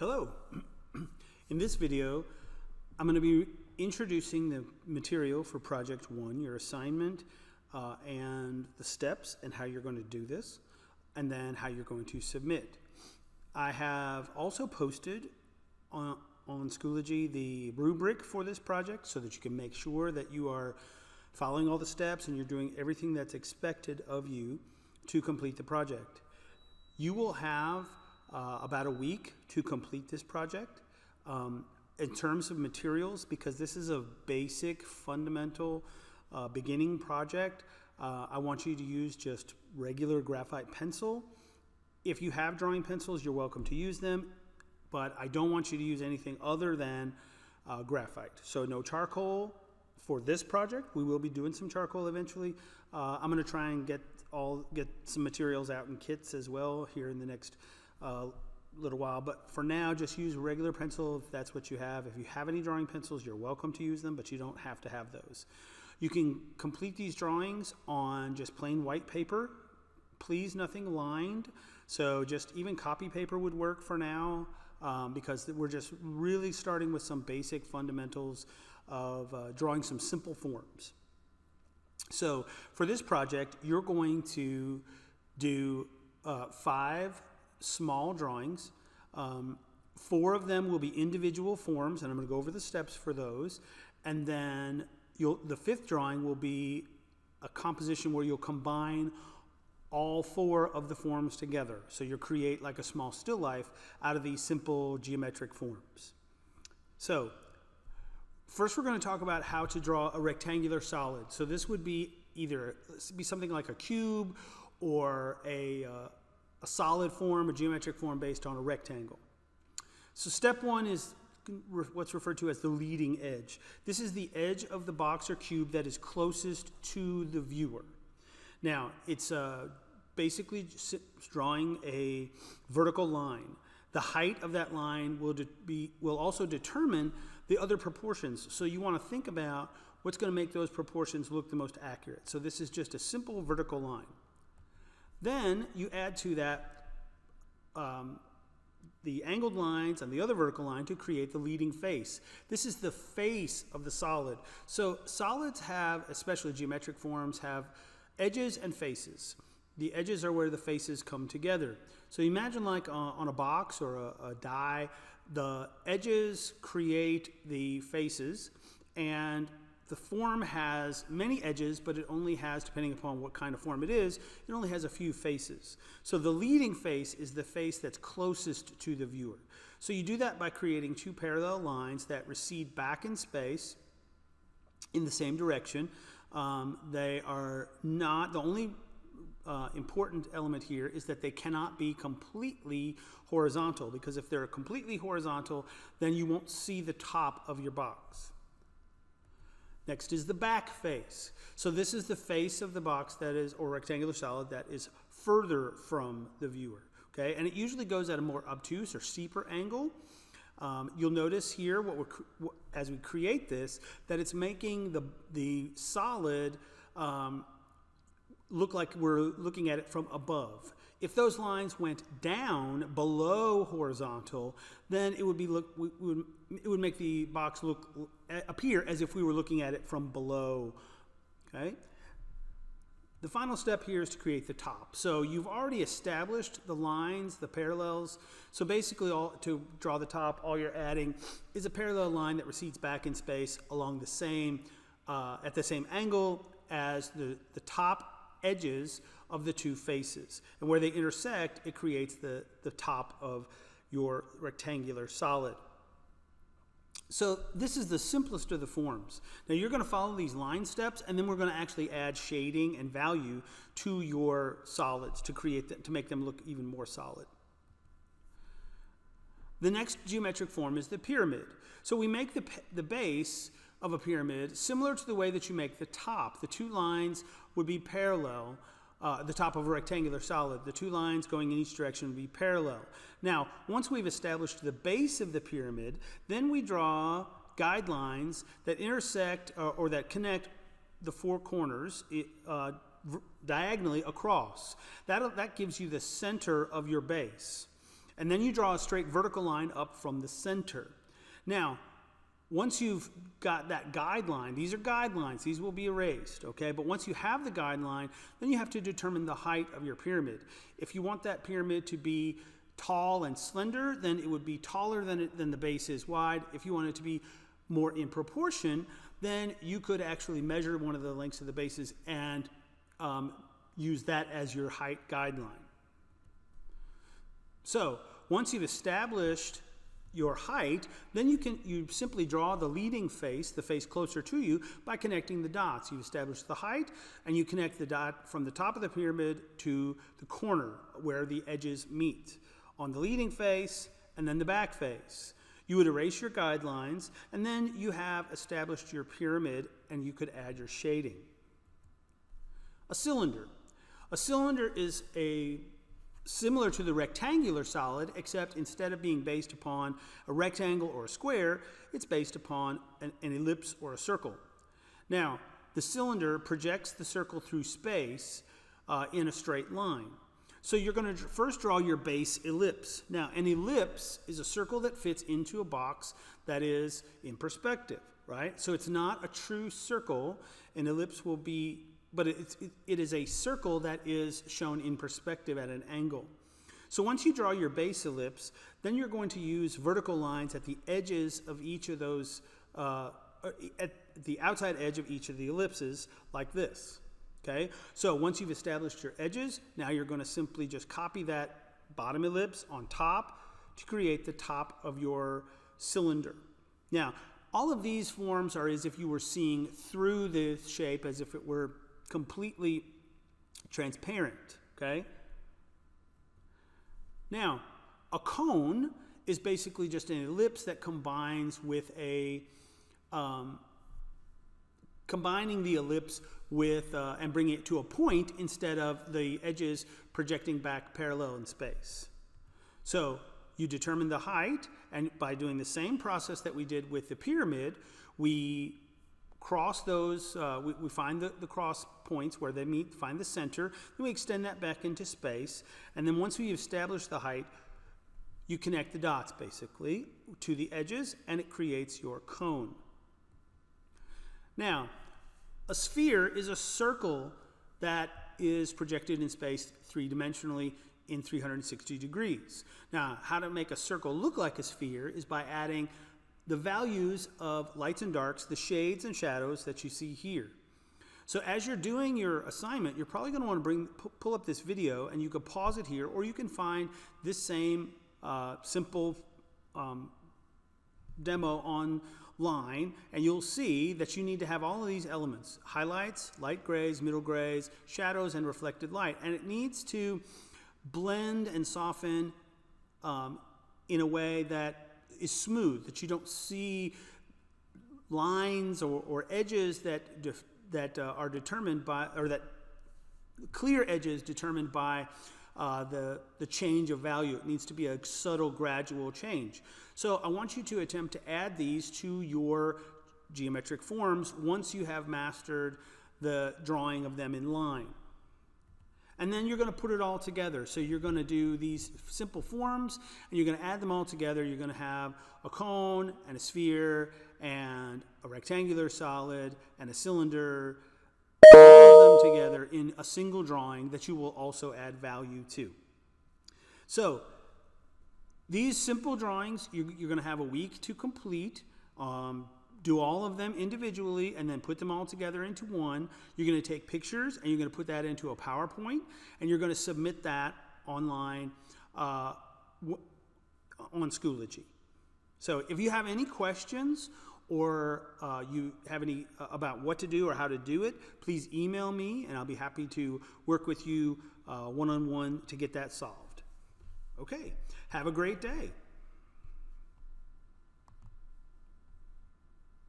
Hello. In this video, I'm going to be introducing the material for Project 1, your assignment, and the steps and how you're going to do this, and then how you're going to submit. I have also posted on Schoology the rubric for this project so that you can make sure that you are following all the steps and you're doing everything that's expected of you to complete the project. You will have about a week to complete this project. In terms of materials, because this is a basic, fundamental, beginning project, I want you to use just regular graphite pencil. If you have drawing pencils, you're welcome to use them, but I don't want you to use anything other than graphite. So no charcoal for this project. We will be doing some charcoal eventually. I'm going to try and get some materials out in kits as well here in the next little while, but for now just use regular pencil if that's what you have. If you have any drawing pencils, you're welcome to use them, but you don't have to have those. You can complete these drawings on just plain white paper, please nothing lined, so just even copy paper would work for now, because we're just really starting with some basic fundamentals of drawing some simple forms. So for this project, you're going to do 5 small drawings. 4 of them will be individual forms, and I'm going to go over the steps for those. And then the 5th drawing will be a composition where you'll combine all 4 of the forms together. So you'll create like a small still life out of these simple geometric forms. So first we're going to talk about how to draw a rectangular solid. So this would be something like a cube or a solid form, a geometric form based on a rectangle. So step 1 is what's referred to as the leading edge. This is the edge of the box or cube that is closest to the viewer. Now, it's basically drawing a vertical line. The height of that line will also determine the other proportions. So you want to think about what's going to make those proportions look the most accurate. So this is just a simple vertical line. Then you add to that the angled lines and the other vertical line to create the leading face. This is the face of the solid. So solids have, especially geometric forms, have edges and faces. The edges are where the faces come together. So imagine like on a box or a die, the edges create the faces, and the form has many edges, but it only has, depending upon what kind of form it is, it only has a few faces. So the leading face is the face that's closest to the viewer. So you do that by creating 2 parallel lines that recede back in space in the same direction. They are not, the only important element here is that they cannot be completely horizontal, because if they're completely horizontal, then you won't see the top of your box. Next is the back face. So this is the face of the box that is, or rectangular solid, that is further from the viewer. Okay, and it usually goes at a more obtuse or steeper angle. You'll notice here, as we create this, that it's making the solid look like we're looking at it from above. If those lines went down below horizontal, then it would make the box appear as if we were looking at it from below. Okay. The final step here is to create the top. So you've already established the lines, the parallels. So basically, to draw the top, all you're adding is a parallel line that recedes back in space along the same, at the same angle as the top edges of the 2 faces. And where they intersect, it creates the top of your rectangular solid. So this is the simplest of the forms. Now you're going to follow these line steps, and then we're going to actually add shading and value to your solids to make them look even more solid. The next geometric form is the pyramid. So we make the base of a pyramid similar to the way that you make the top. The 2 lines would be parallel. The top of a rectangular solid, the 2 lines going in each direction would be parallel. Now, once we've established the base of the pyramid, then we draw guidelines that intersect or that connect the 4 corners diagonally across. That gives you the center of your base. And then you draw a straight vertical line up from the center. Now, once you've got that guideline, these are guidelines, these will be erased, okay? But once you have the guideline, then you have to determine the height of your pyramid. If you want that pyramid to be tall and slender, then it would be taller than the base is wide. If you want it to be more in proportion, then you could actually measure one of the lengths of the bases and use that as your height guideline. So once you've established your height, then you simply draw the leading face, the face closer to you, by connecting the dots. You establish the height, and you connect the dot from the top of the pyramid to the corner where the edges meet on the leading face and then the back face. You would erase your guidelines, and then you have established your pyramid, and you could add your shading. A cylinder. A cylinder is similar to the rectangular solid, except instead of being based upon a rectangle or a square, it's based upon an ellipse or a circle. Now, the cylinder projects the circle through space in a straight line. So you're going to first draw your base ellipse. Now, an ellipse is a circle that fits into a box that is in perspective, right? So it's not a true circle. An ellipse will be, but it is a circle that is shown in perspective at an angle. So once you draw your base ellipse, then you're going to use vertical lines at the edges of each of those, at the outside edge of each of the ellipses, like this. Okay, so once you've established your edges, now you're going to simply just copy that bottom ellipse on top to create the top of your cylinder. Now, all of these forms are as if you were seeing through the shape, as if it were completely transparent, okay? Now, a cone is basically just an ellipse that combines with combining the ellipse with and bringing it to a point instead of the edges projecting back parallel in space. So you determine the height, and by doing the same process that we did with the pyramid, we cross those, we find the cross points where they meet, find the center, then we extend that back into space, and then once we establish the height, you connect the dots basically to the edges, and it creates your cone. Now, a sphere is a circle that is projected in space three-dimensionally in 360 degrees. Now, how to make a circle look like a sphere is by adding the values of lights and darks, the shades and shadows that you see here. So as you're doing your assignment, you're probably going to want to pull up this video, and you can pause it here, or you can find this same simple demo online, and you'll see that you need to have all of these elements: highlights, light grays, middle grays, shadows, and reflected light. And it needs to blend and soften in a way that is smooth, that you don't see lines or edges that are determined by, or that clear edges determined by the change of value. It needs to be a subtle, gradual change. So I want you to attempt to add these to your geometric forms once you have mastered the drawing of them in line. And then you're going to put it all together. So you're going to do these simple forms, and you're going to add them all together. You're going to have a cone and a sphere and a rectangular solid and a cylinder, all of them together in a single drawing that you will also add value to. So these simple drawings, you're going to have a week to complete. Do all of them individually and then put them all together into one. You're going to take pictures, and you're going to put that into a PowerPoint, and you're going to submit that online on Schoology. So if you have any questions, or you have any about what to do or how to do it, please email me, and I'll be happy to work with you one-on-one to get that solved. Okay, have a great day.